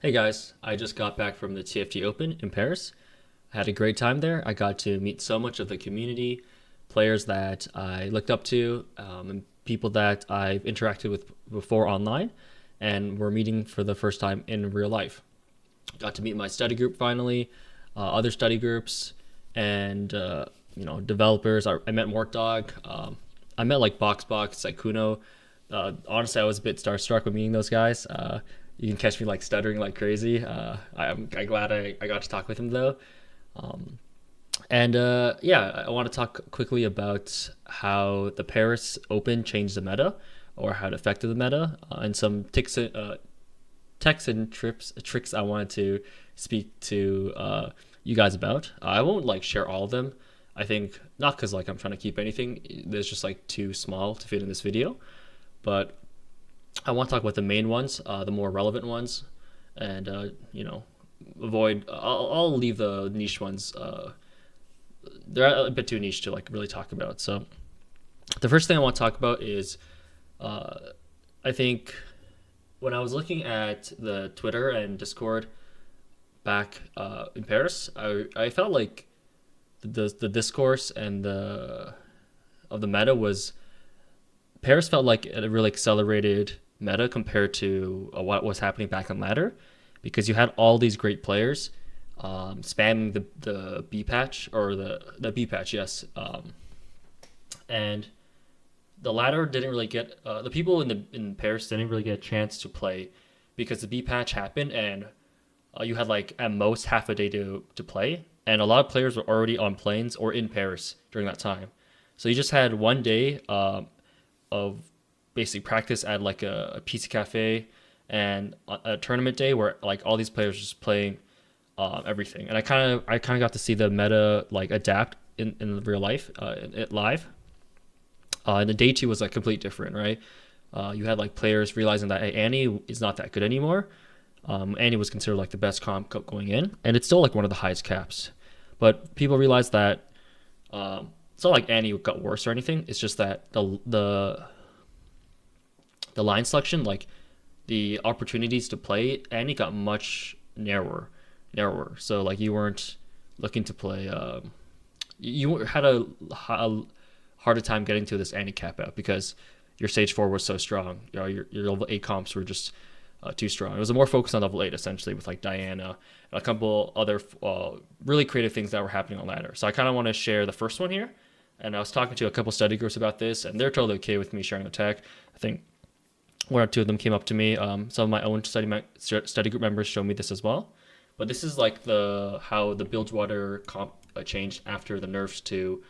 Hey guys, I just got back from the TFT Open in Paris. I had a great time there. I got to meet so much of the community, players that I looked up to, and people that I've interacted with before online, and we're meeting for the first time in real life. Got to meet my study group finally, other study groups, and developers. I met Mortdog. I met like Boxbox, Saikuno. Honestly, I was a bit starstruck with meeting those guys. You can catch me like stuttering like crazy. I'm glad I got to talk with him though. And yeah, I want to talk quickly about how the Paris Open changed the meta, or how it affected the meta, and some techs and tricks I wanted to speak to you guys about. I won't like share all of them. I think not because like I'm trying to keep anything. There's just like too small to fit in this video, but I want to talk about the main ones, the more relevant ones, and avoid. I'll leave the niche ones. They're a bit too niche to like really talk about. So the first thing I want to talk about is, uh, I think when I was looking at the Twitter and Discord back in Paris, I felt like the discourse and the of the meta was Paris felt like a really accelerated meta compared to what was happening back on ladder, because you had all these great players spamming the B patch, or the B patch, yes, and the ladder didn't really get the people in Paris didn't really get a chance to play because the B patch happened, and you had like at most half a day to play, and a lot of players were already on planes or in Paris during that time. So you just had one day of basically practice at like a pizza cafe, and a tournament day where like all these players just playing everything. And I kind of got to see the meta like adapt in real life, live. And the day two was like complete different, right? You had like players realizing that, hey, Annie is not that good anymore. Annie was considered like the best comp going in, and it's still like one of the highest caps. But people realized that it's not like Annie got worse or anything. It's just that the line selection, like the opportunities to play, Annie got much narrower. So like you weren't looking to play. You had a harder time getting to this Annie cap out because your stage four was so strong. You know, your level eight comps were just too strong. It was a more focus on level eight essentially, with like Diana and a couple other really creative things that were happening on ladder. So I kind of want to share the first one here. And I was talking to a couple study groups about this, and they're totally okay with me sharing the tech. I think one or two of them came up to me. Some of my own study group members showed me this as well. But this is like the how the Bilgewater comp changed after the nerfs to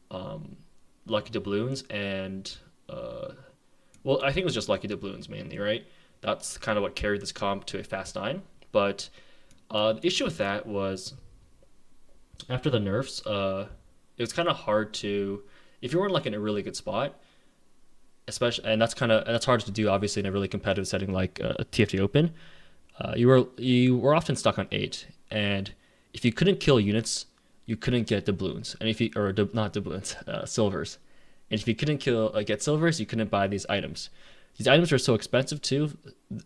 Lucky Doubloons and well, I think it was just Lucky Doubloons mainly, right? That's kind of what carried this comp to a fast nine. But the issue with that was after the nerfs, it was kind of hard to, if you weren't like in a really good spot, especially, and that's hard to do obviously in a really competitive setting like a TFT Open. You were often stuck on eight, and if you couldn't kill units, you couldn't get doubloons, and if you or not doubloons, silvers, and if you couldn't get silvers, you couldn't buy these items. These items are so expensive too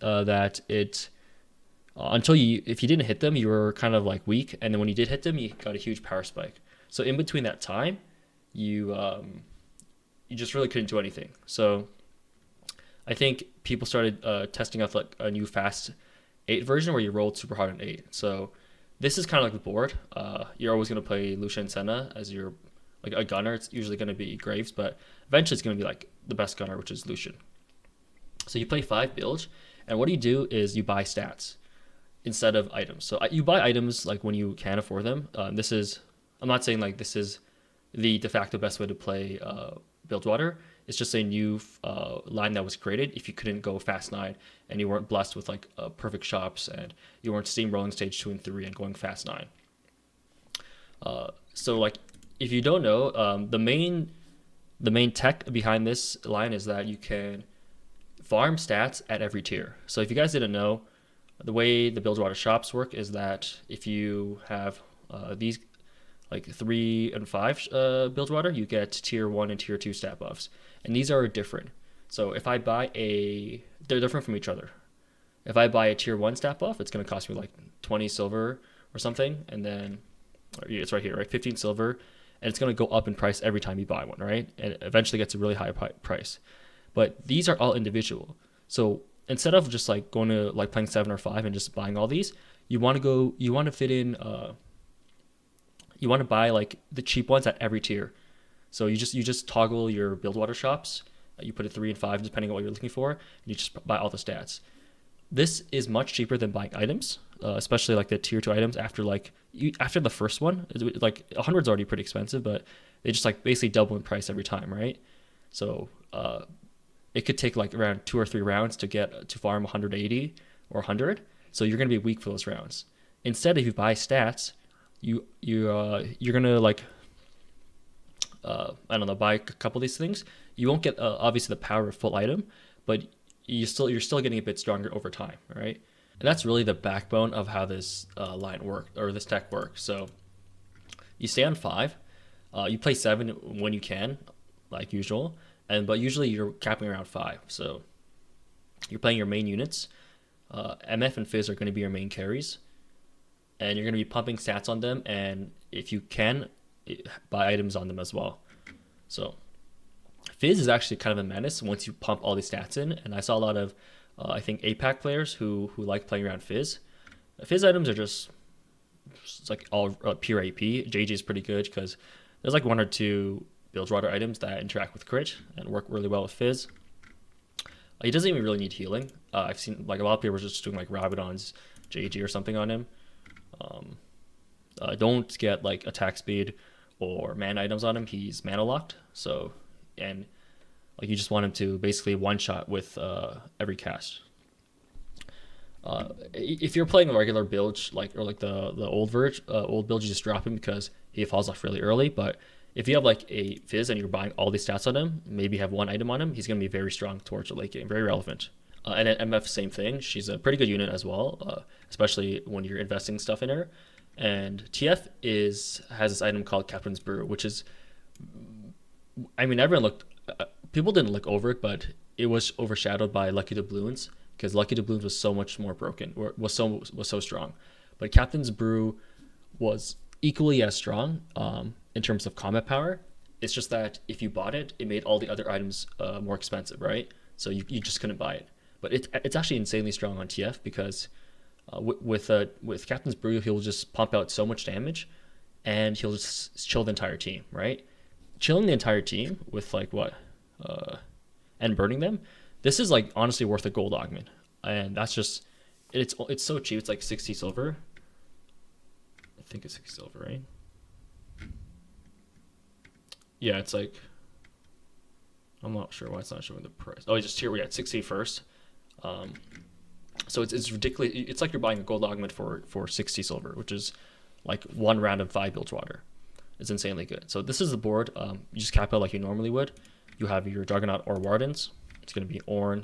that it until you if you didn't hit them, you were kind of like weak, and then when you did hit them, you got a huge power spike. So in between that time, you you just really couldn't do anything. So I think people started testing out like a new fast eight version where you rolled super hard on eight. So this is kind of like the board. You're always going to play Lucian Senna as your like a gunner. It's usually going to be Graves, but eventually it's going to be like the best gunner, which is Lucian. So you play five builds, and what you do is you buy stats instead of items. So you buy items like when you can afford them. This is I'm not saying like this is the de facto best way to play Bilgewater. It's just a new line that was created if you couldn't go fast nine and you weren't blessed with like perfect shops and you weren't steamrolling stage two and three and going fast nine. So like if you don't know, the main tech behind this line is that you can farm stats at every tier. So if you guys didn't know, the way the Bilgewater shops work is that if you have these like 3 and 5 Bilgewater, you get tier 1 and tier 2 stat buffs. And these are different. So if I buy they're different from each other. If I buy a tier 1 stat buff, it's going to cost me like 20 silver or something. And then it's right here, right? 15 silver. And it's going to go up in price every time you buy one, right? And it eventually gets a really high price. But these are all individual. So instead of just like going to like playing 7 or 5 and just buying all these, you want to fit in, you want to buy like the cheap ones at every tier. So you just toggle your Bilgewater shops. You put it 3 and 5 depending on what you're looking for, and you just buy all the stats. This is much cheaper than buying items, especially like the tier 2 items after the first one. Like 100's already pretty expensive, but they just like basically double in price every time, right? So it could take like around 2 or 3 rounds to get to farm 180 or 100. So you're gonna be weak for those rounds. Instead, if you buy stats, you're gonna like I don't know, buy a couple of these things. You won't get obviously the power of full item, but you're still getting a bit stronger over time, right? And that's really the backbone of how this line works, or this tech works. So you stay on 5, you play 7 when you can, like usual, but usually you're capping around 5. So you're playing your main units. MF and Fizz are going to be your main carries, and you're going to be pumping stats on them, and if you can, buy items on them as well. So Fizz is actually kind of a menace once you pump all these stats in, and I saw a lot of I think APAC players who like playing around Fizz. Fizz items are just it's like all pure AP. JJ is pretty good because there's like 1 or 2 Bilgewater items that interact with crit and work really well with Fizz. He doesn't even really need healing. I've seen like a lot of people just doing like Rabadon's JG or something on him. Don't get like attack speed or mana items on him. He's mana locked. So, and like you just want him to basically one shot with every cast. If you're playing a regular build or like the old build, you just drop him because he falls off really early. But if you have like a Fizz and you're buying all these stats on him, maybe have 1 item on him, he's going to be very strong towards the late game, very relevant. And at MF, same thing. She's a pretty good unit as well, especially when you're investing stuff in her. And TF has this item called Captain's Brew, which is, I mean, people didn't look over it, but it was overshadowed by Lucky Doubloons because Lucky Doubloons was so much more broken, or was so strong. But Captain's Brew was equally as strong in terms of combat power. It's just that if you bought it, it made all the other items more expensive, right? So you just couldn't buy it. But it's actually insanely strong on TF because with Captain's Brew, he'll just pump out so much damage, and he'll just chill the entire team, right? Chilling the entire team with like and burning them. This is like honestly worth a gold augment, and that's just it's so cheap. It's like 60 silver. I think it's 60 silver, right? Yeah, it's like I'm not sure why it's not showing the price. Oh, just here we got 60 first. So it's ridiculous. It's like you're buying a gold augment for 60 silver, which is like 1 round of 5 Bilgewater. It's insanely good. So this is the board. You just cap out like you normally would. You have your Juggernaut or Wardens. It's going to be Ornn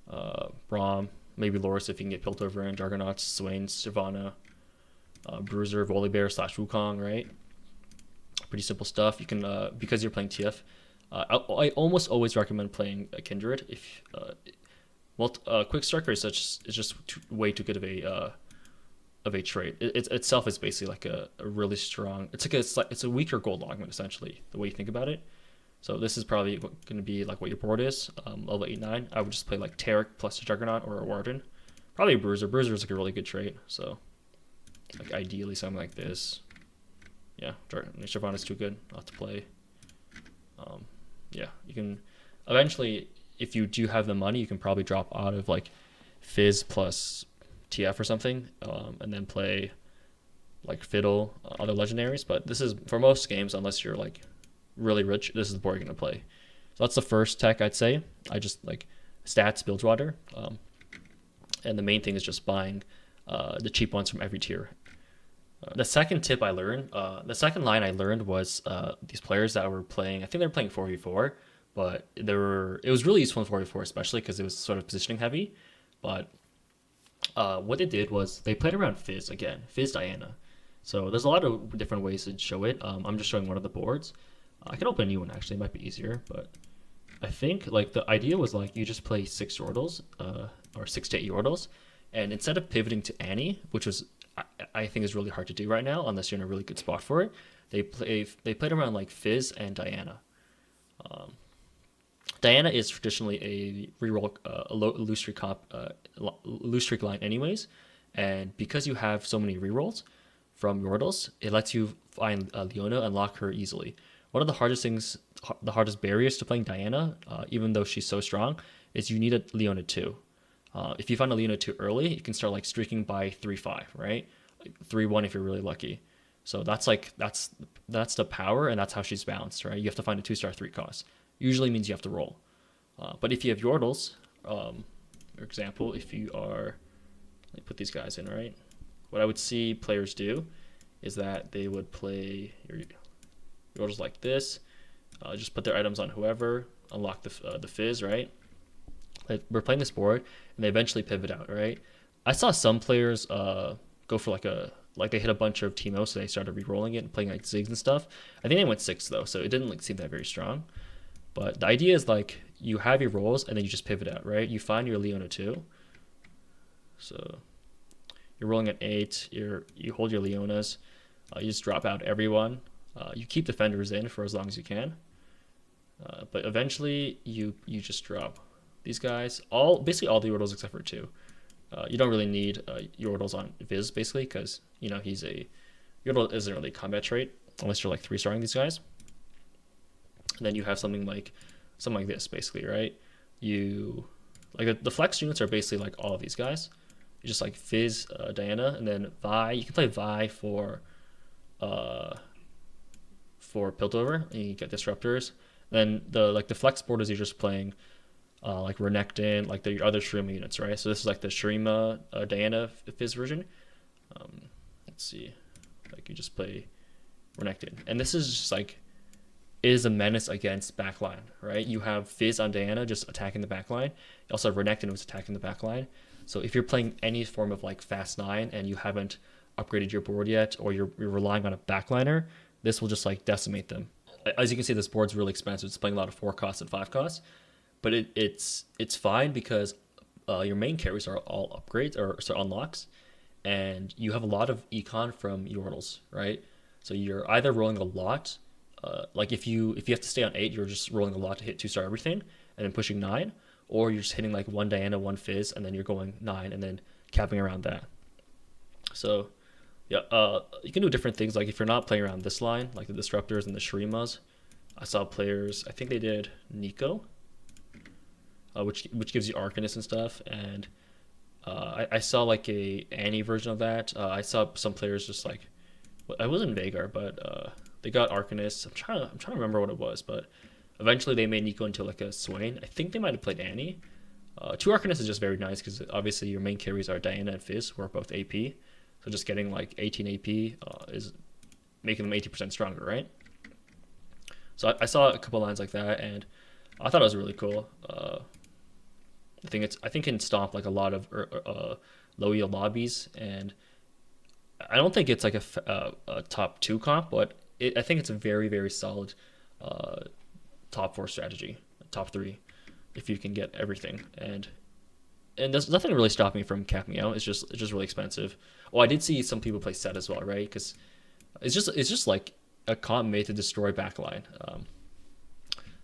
/ Braum, maybe Loris if you can get Piltover in, Juggernauts, Swain, Shyvana, Bruiser, Volibear / Wukong, right? Pretty simple stuff. You can, because you're playing TF, I almost always recommend playing a Kindred. If Quick Striker is just way too good of a trait. It itself is basically like a really strong. It's a weaker gold augment essentially, the way you think about it. So this is probably going to be like what your board is. Level 8-9. I would just play like Taric plus a Juggernaut or a Warden. Probably a Bruiser. Bruiser is like a really good trait. So like ideally something like this. Yeah, Shyvana's too good not to play. Yeah, you can eventually, if you do have the money, you can probably drop out of like Fizz plus TF or something, and then play like Fiddle, other legendaries. But this is for most games, unless you're like really rich, this is the board you're gonna play. So that's the first tech I'd say. I just like stats, Bilgewater, and the main thing is just buying the cheap ones from every tier. The second tip I learned, the second line I learned was these players that were playing, I think they were playing 4v4, but it was really useful in 4v4, especially because it was sort of positioning heavy. But what they did was they played around Fizz again, Fizz Diana. So there's a lot of different ways to show it. I'm just showing one of the boards. I can open a new one actually, it might be easier, but I think like the idea was like you just play 6 Yordles, or 6 to 8 Yordles. And instead of pivoting to Annie, which was I think is really hard to do right now unless you're in a really good spot for it, they played around like Fizz and Diana. Diana is traditionally a reroll loose streak loose streak line anyways, and because you have so many rerolls from Yordles, it lets you find Leona and lock her easily. One of the the hardest barriers to playing Diana, even though she's so strong, is you need a Leona 2. If you find a Leona 2 early, you can start like streaking by 3-5, right? 3-1 if you're really lucky. So that's the power, and that's how she's balanced, right? You have to find a 2-star 3 cost. Usually means you have to roll. But if you have Yordles, for example, if you are, let me put these guys in, right? What I would see players do is that they would play your Yordles like this, just put their items on whoever, unlock the Fizz, right? We're playing this board, and they eventually pivot out, right? I saw some players go for like they hit a bunch of Teemo, so they started re-rolling it and playing like Ziggs and stuff. I think they went 6 though, so it didn't like seem that very strong. But the idea is like you have your rolls and then you just pivot out, right? You find your Leona 2. So you're rolling at 8, you hold your Leonas, you just drop out everyone. You keep defenders in for as long as you can. But eventually you just drop these guys, basically all the Yordles except for 2. You don't really need Yordles on Viz basically because Yordle isn't really a combat trait unless you're like 3-starring these guys. And then you have something like this basically, right? You like the flex units are basically like all of these guys. You just like Fizz, Diana, and then Vi. You can play Vi for Piltover, and you get disruptors. Then the flex borders you're just playing like Renekton, like the other Shurima units, right? So this is like the Shurima Diana Fizz version. Let's see, like you just play Renekton, and this is just like is a menace against backline, right? You have Fizz on Diana just attacking the backline. You also have Renekton who's attacking the backline. So if you're playing any form of like Fast 9 and you haven't upgraded your board yet, or you're relying on a backliner, this will just like decimate them. As you can see, this board's really expensive. It's playing a lot of 4 costs and 5 costs, but it's fine because your main carries are all upgrades or unlocks, and you have a lot of econ from Yordles, right? So you're either rolling a lot. Like if you have to stay on 8, you're just rolling a lot to hit 2-star everything and then pushing 9, or you're just hitting like 1 Diana, 1 Fizz, and then you're going 9 and then capping around that. So yeah, you can do different things. Like if you're not playing around this line, like the disruptors and the Shurimas, I saw players. I think they did Nico, which gives you Arcanist and stuff, and I saw like a Annie version of that. I saw some players just like, I wasn't Vagar, but they got Arcanist. I'm trying to remember what it was, but eventually they made Nico into like a Swain. I think they might have played Annie. 2 Arcanist is just very nice because obviously your main carries are Diana and Fizz, who are both AP. So just getting like 18 AP is making them 80% stronger, right? So I saw a couple lines like that, and I thought it was really cool. I think it can stomp like a lot of low yield lobbies, and I don't think it's like a top 2 comp, but I think it's a very, very solid top 4 strategy, top 3, if you can get everything. And there's nothing really stopping me from capping out. It's just really expensive. Oh, I did see some people play set as well, right? Because it's just like a comp made to destroy backline.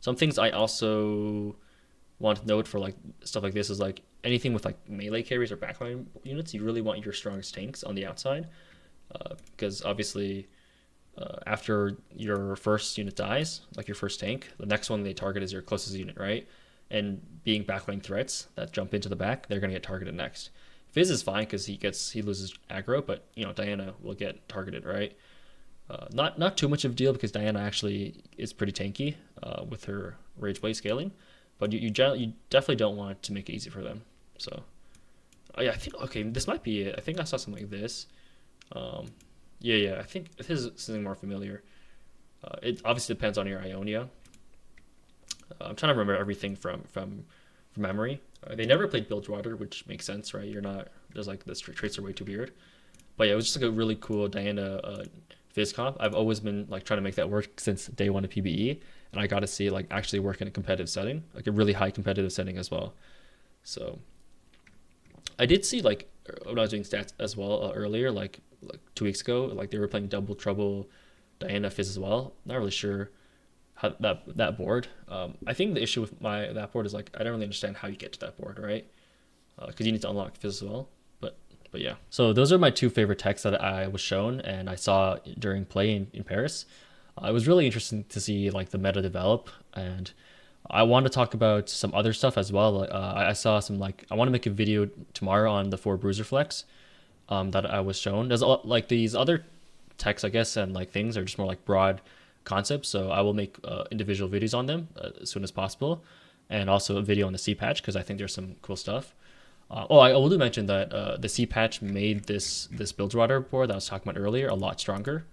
Some things I also want to note for like stuff like this is like anything with like melee carries or backline units, you really want your strongest tanks on the outside, because obviously after your first unit dies, like your first tank, the next one they target is your closest unit, right? And being backline threats that jump into the back, they're gonna get targeted next. Fizz is fine because he loses aggro, but Diana will get targeted, right? Not too much of a deal because Diana actually is pretty tanky with her Rage Blade scaling, but you definitely don't want to make it easy for them. So yeah, I think okay, this might be it. I think I saw something like this. Yeah, I think this is something more familiar. It obviously depends on your Ionia. I'm trying to remember everything from memory. They never played Bilgewater, which makes sense, right? There's like the traits are way too weird. But yeah, it was just like a really cool Diana Fizz comp. I've always been like trying to make that work since day 1 of PBE, and I got to see it like actually work in a competitive setting, like a really high competitive setting as well. So I did see like when I was doing stats as well earlier, like 2 weeks ago, like they were playing Double Trouble, Diana Fizz as well. Not really sure how that board. I think the issue with my that board is like I don't really understand how you get to that board, right? Because you need to unlock Fizz as well. But yeah. So those are my two favorite techs that I was shown and I saw during play in Paris. It was really interesting to see like the meta develop, and I want to talk about some other stuff as well. I saw some like I want to make a video tomorrow on the four bruiser flex that I was shown. There's like these other techs, I guess, and like things are just more like broad concepts. So I will make individual videos on them as soon as possible, and also a video on the C patch because I think there's some cool stuff. I will do mention that the C patch made this Bilgewater board that I was talking about earlier a lot stronger,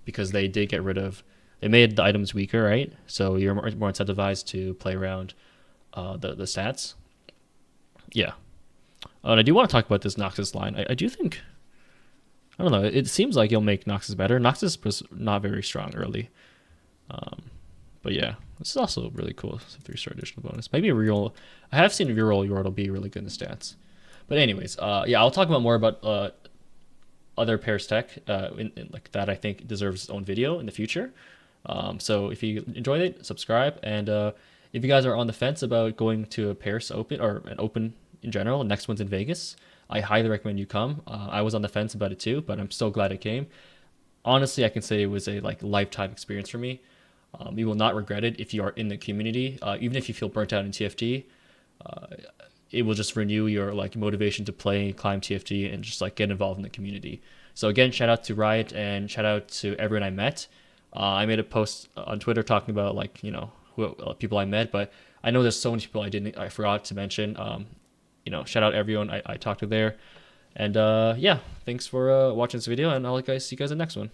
because they did get rid of, they made the items weaker, right? So you're more incentivized to play around the stats. Yeah. And I do want to talk about this Noxus line. I do think, I don't know, it seems like you'll make Noxus better. Noxus was not very strong early. But yeah, this is also really cool. It's a 3-star additional bonus. Maybe reroll. I have seen reroll Yordle be really good in the stats. But anyways, yeah, I'll talk about more about other pairs tech like that I think deserves its own video in the future. So if you enjoyed it, subscribe. And if you guys are on the fence about going to a Paris Open or an Open in general, next one's in Vegas, I highly recommend you come. I was on the fence about it too, but I'm so glad it came. Honestly, I can say it was a like lifetime experience for me. You will not regret it if you are in the community. Even if you feel burnt out in TFT, it will just renew your like motivation to play, climb TFT, and just like get involved in the community. So again, shout out to Riot and shout out to everyone I met. I made a post on Twitter talking about like people I met, but I know there's so many people I forgot to mention. Shout out everyone I talked to there, and yeah, thanks for watching this video, and I'll see you guys in the next one.